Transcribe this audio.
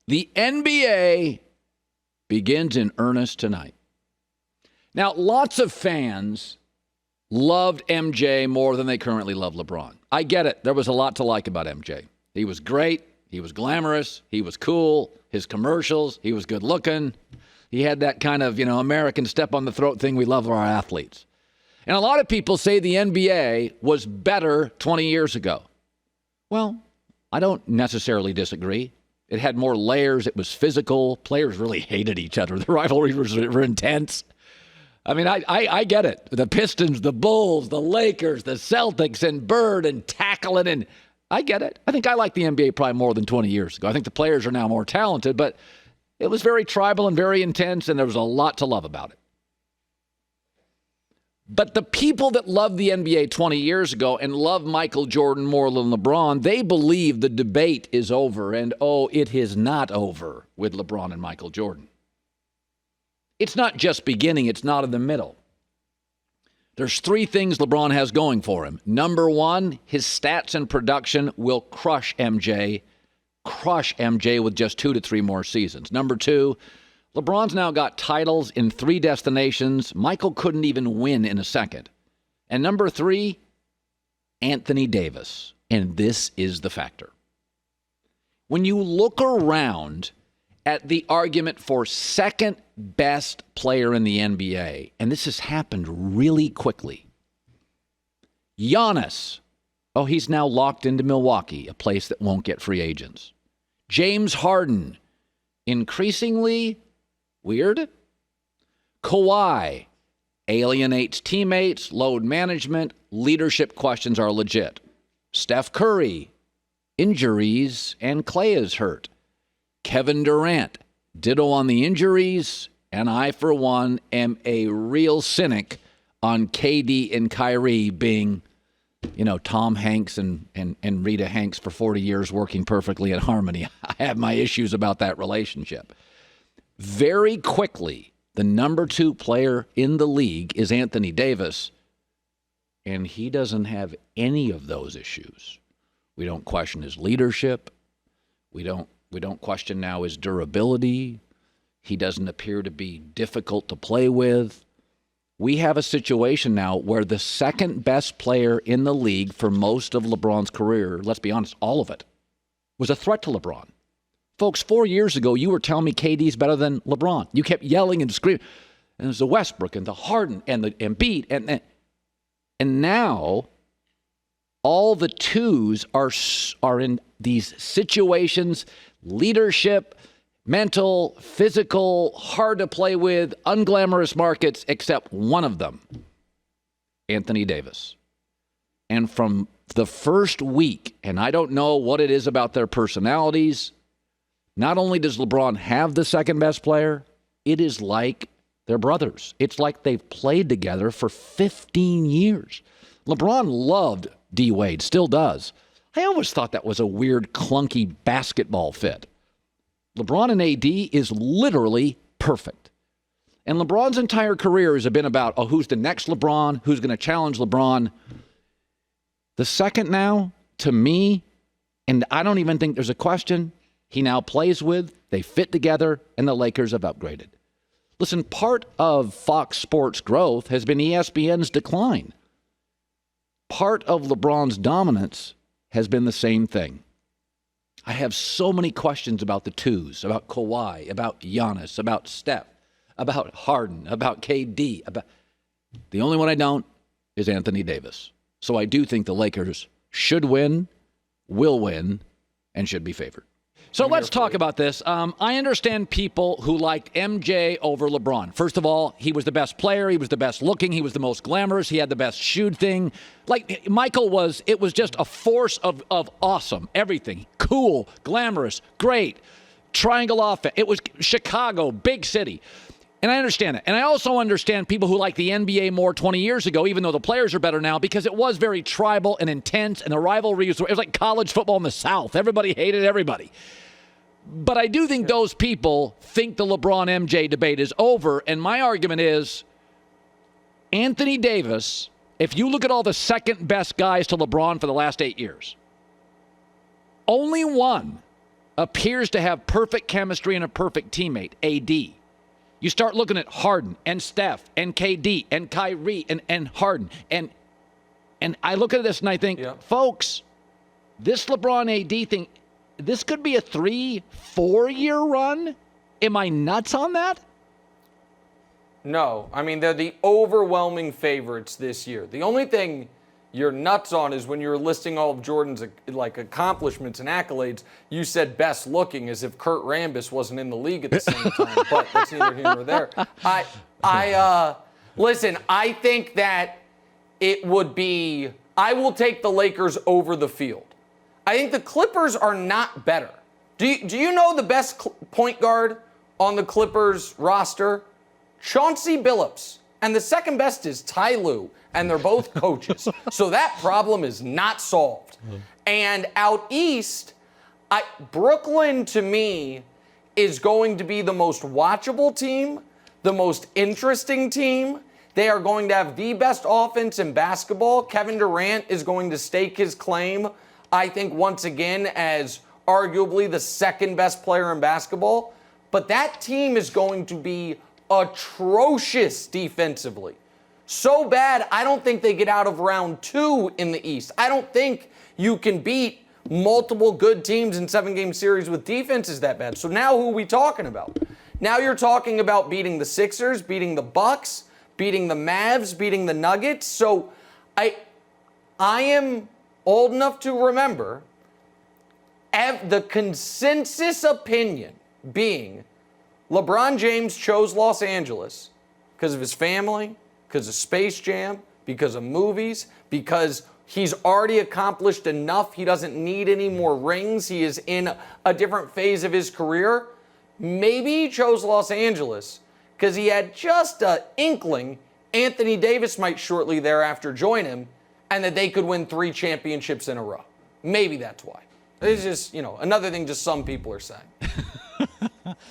The NBA begins in earnest tonight. Now, lots of fans loved MJ more than they currently love LeBron. I get it. There was a lot to like about MJ. He was great. He was glamorous. He was cool. His commercials. He was good looking. He had that kind of, American step on the throat thing we love of our athletes. And a lot of people say the NBA was better 20 years ago. Well, I don't necessarily disagree. It had more layers. It was physical. Players really hated each other. The rivalries were intense. I mean, I get it. The Pistons, the Bulls, the Lakers, the Celtics, and Bird, and tackling, and I get it. I think I like the NBA probably more than 20 years ago. I think the players are now more talented, but it was very tribal and very intense, and there was a lot to love about it. But the people that loved the NBA 20 years ago and love Michael Jordan more than LeBron, they believe the debate is over, and it is not over with LeBron and Michael Jordan. It's not just beginning, it's not in the middle. There's three things LeBron has going for him. Number one, his stats and production will crush MJ with just 2 to 3 more seasons. Number two, LeBron's now got titles in 3 destinations. Michael couldn't even win in a second. And number three, Anthony Davis. And this is the factor. When you look around at the argument for second best player in the NBA, and this has happened really quickly, Giannis, he's now locked into Milwaukee, a place that won't get free agents. James Harden, increasingly weird. Kawhi alienates teammates, load management, leadership questions are legit. Steph Curry, injuries, and Clay is hurt. Kevin Durant, ditto on the injuries, and I, for one, am a real cynic on KD and Kyrie being, Tom Hanks and Rita Hanks for 40 years working perfectly in harmony. I have my issues about that relationship. Very quickly, the number 2 player in the league is Anthony Davis, and he doesn't have any of those issues. We don't question his leadership. We don't question now his durability. He doesn't appear to be difficult to play with. We have a situation now where the second best player in the league for most of LeBron's career, let's be honest, all of it, was a threat to LeBron. Folks, 4 years ago, you were telling me KD's better than LeBron. You kept yelling and screaming. And there's the Westbrook and the Harden and the Embiid. And now all the twos are in these situations, leadership, mental, physical, hard to play with, unglamorous markets, except one of them, Anthony Davis. And from the first week, and I don't know what it is about their personalities, not only does LeBron have the second best player, it is like they're brothers. It's like they've played together for 15 years. LeBron loved D. Wade, still does. I always thought that was a weird, clunky basketball fit. LeBron and AD is literally perfect. And LeBron's entire career has been about, who's the next LeBron? Who's going to challenge LeBron? The second now, to me, and I don't even think there's a question, he now plays with, they fit together, and the Lakers have upgraded. Listen, part of Fox Sports' growth has been ESPN's decline. Part of LeBron's dominance has been the same thing. I have so many questions about the twos, about Kawhi, about Giannis, about Steph, about Harden, about KD. The only one I don't is Anthony Davis. So I do think the Lakers should win, will win, and should be favored. So let's talk about this. I understand people who liked MJ over LeBron. First of all, he was the best player. He was the best looking. He was the most glamorous. He had the best shoot thing. Like Michael was, it was just a force of awesome. Everything. Cool, glamorous, great. Triangle offense. It was Chicago, big city. And I understand it. And I also understand people who like the NBA more 20 years ago, even though the players are better now, because it was very tribal and intense, and the rivalries, it was like college football in the South. Everybody hated everybody. But I do think those people think the LeBron-MJ debate is over, and my argument is Anthony Davis, if you look at all the second-best guys to LeBron for the last 8 years, only one appears to have perfect chemistry and a perfect teammate, AD. You start looking at Harden and Steph and KD and Kyrie and Harden. And I look at this and I think, folks, this LeBron AD thing, this could be a 3-4 year run. Am I nuts on that? No. I mean, they're the overwhelming favorites this year. The only thing you're nuts on is when you're listing all of Jordan's accomplishments and accolades, you said best looking as if Kurt Rambis wasn't in the league at the same time, but that's neither here nor there. Listen, I think that it would be, I will take the Lakers over the field. I think the Clippers are not better. Do you know the best point guard on the Clippers roster? Chauncey Billups. And the second best is Ty Lue. And they're both coaches. So that problem is not solved. And out east, Brooklyn, to me, is going to be the most watchable team, the most interesting team. They are going to have the best offense in basketball. Kevin Durant is going to stake his claim, I think, once again, as arguably the second best player in basketball. But that team is going to be atrocious defensively. So bad, I don't think they get out of round 2 in the East. I don't think you can beat multiple good teams in 7-game series with defenses that bad. So now who are we talking about? Now you're talking about beating the Sixers, beating the Bucks, beating the Mavs, beating the Nuggets. So I am old enough to remember the consensus opinion being LeBron James chose Los Angeles because of his family, because of Space Jam, because of movies, because he's already accomplished enough. He doesn't need any more rings. He is in a different phase of his career. Maybe he chose Los Angeles because he had just an inkling Anthony Davis might shortly thereafter join him and that they could win 3 championships in a row. Maybe that's why. It's just, another thing just some people are saying.